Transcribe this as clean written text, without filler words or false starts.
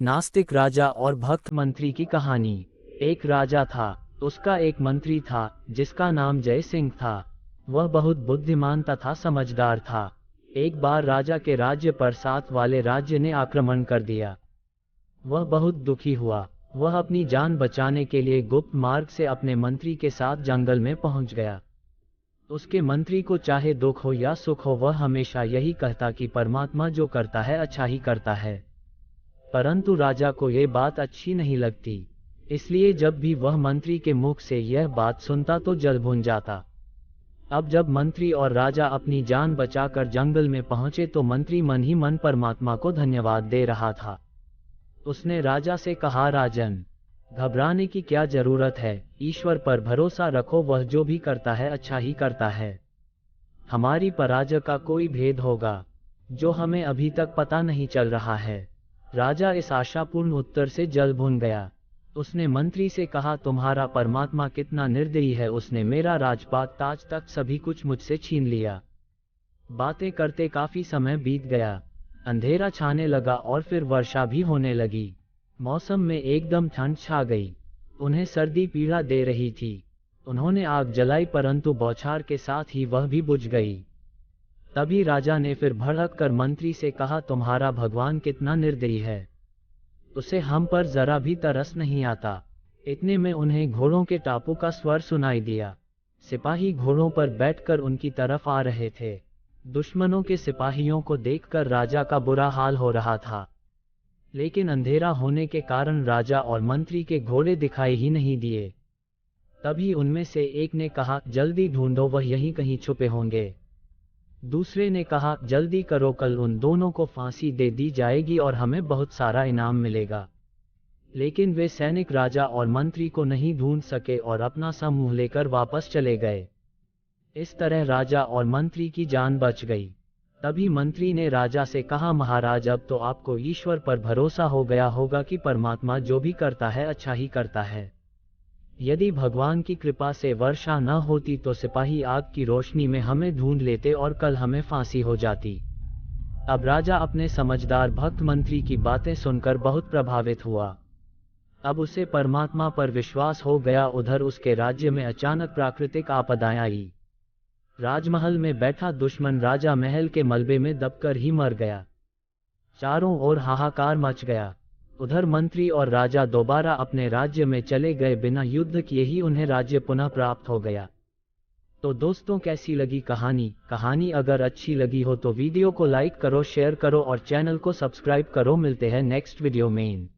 नास्तिक राजा और भक्त मंत्री की कहानी। एक राजा था, उसका एक मंत्री था जिसका नाम जय सिंह था। वह बहुत बुद्धिमान तथा समझदार था। एक बार राजा के राज्य पर साथ वाले राज्य ने आक्रमण कर दिया। वह बहुत दुखी हुआ। वह अपनी जान बचाने के लिए गुप्त मार्ग से अपने मंत्री के साथ जंगल में पहुंच गया। उसके मंत्री को चाहे दुख हो या सुख हो, वह हमेशा यही कहता कि परमात्मा जो करता है अच्छा ही करता है। परंतु राजा को यह बात अच्छी नहीं लगती, इसलिए जब भी वह मंत्री के मुख से यह बात सुनता तो जल भुन जाता। अब जब मंत्री और राजा अपनी जान बचाकर जंगल में पहुंचे तो मंत्री मन ही मन परमात्मा को धन्यवाद दे रहा था। उसने राजा से कहा, राजन, घबराने की क्या जरूरत है, ईश्वर पर भरोसा रखो, वह जो भी करता है अच्छा ही करता है। हमारी पराजय का कोई भेद होगा जो हमें अभी तक पता नहीं चल रहा है। राजा इस आशापूर्ण उत्तर से जल भुन गया। उसने मंत्री से कहा, तुम्हारा परमात्मा कितना निर्दयी है, उसने मेरा राजपाट ताज तक सभी कुछ मुझसे छीन लिया। बातें करते काफी समय बीत गया। अंधेरा छाने लगा और फिर वर्षा भी होने लगी। मौसम में एकदम ठंड छा गई। उन्हें सर्दी पीड़ा दे रही थी। उन्होंने आग जलाई परंतु बौछार के साथ ही वह भी बुझ गई। तभी राजा ने फिर भड़क कर मंत्री से कहा, तुम्हारा भगवान कितना निर्दयी है, उसे हम पर जरा भी तरस नहीं आता। इतने में उन्हें घोड़ों के टापू का स्वर सुनाई दिया। सिपाही घोड़ों पर बैठकर उनकी तरफ आ रहे थे। दुश्मनों के सिपाहियों को देखकर राजा का बुरा हाल हो रहा था, लेकिन अंधेरा होने के कारण राजा और मंत्री के घोड़े दिखाई ही नहीं दिए। तभी उनमें से एक ने कहा, जल्दी ढूंढो, वह यहीं कहीं छुपे होंगे। दूसरे ने कहा, जल्दी करो, कल उन दोनों को फांसी दे दी जाएगी और हमें बहुत सारा इनाम मिलेगा। लेकिन वे सैनिक राजा और मंत्री को नहीं ढूंढ सके और अपना समूह लेकर वापस चले गए। इस तरह राजा और मंत्री की जान बच गई। तभी मंत्री ने राजा से कहा, महाराज, अब तो आपको ईश्वर पर भरोसा हो गया होगा कि परमात्मा जो भी करता है अच्छा ही करता है। यदि भगवान की कृपा से वर्षा न होती तो सिपाही आग की रोशनी में हमें ढूंढ लेते और कल हमें फांसी हो जाती। अब राजा अपने समझदार भक्त मंत्री की बातें सुनकर बहुत प्रभावित हुआ। अब उसे परमात्मा पर विश्वास हो गया। उधर उसके राज्य में अचानक प्राकृतिक आपदाएं आई। राजमहल में बैठा दुश्मन राजा महल के मलबे में दबकर ही मर गया। चारों ओर हाहाकार मच गया। उधर मंत्री और राजा दोबारा अपने राज्य में चले गए। बिना युद्ध किए ही उन्हें राज्य पुनः प्राप्त हो गया। तो दोस्तों, कैसी लगी कहानी अगर अच्छी लगी हो तो वीडियो को लाइक करो, शेयर करो और चैनल को सब्सक्राइब करो। मिलते हैं नेक्स्ट वीडियो में।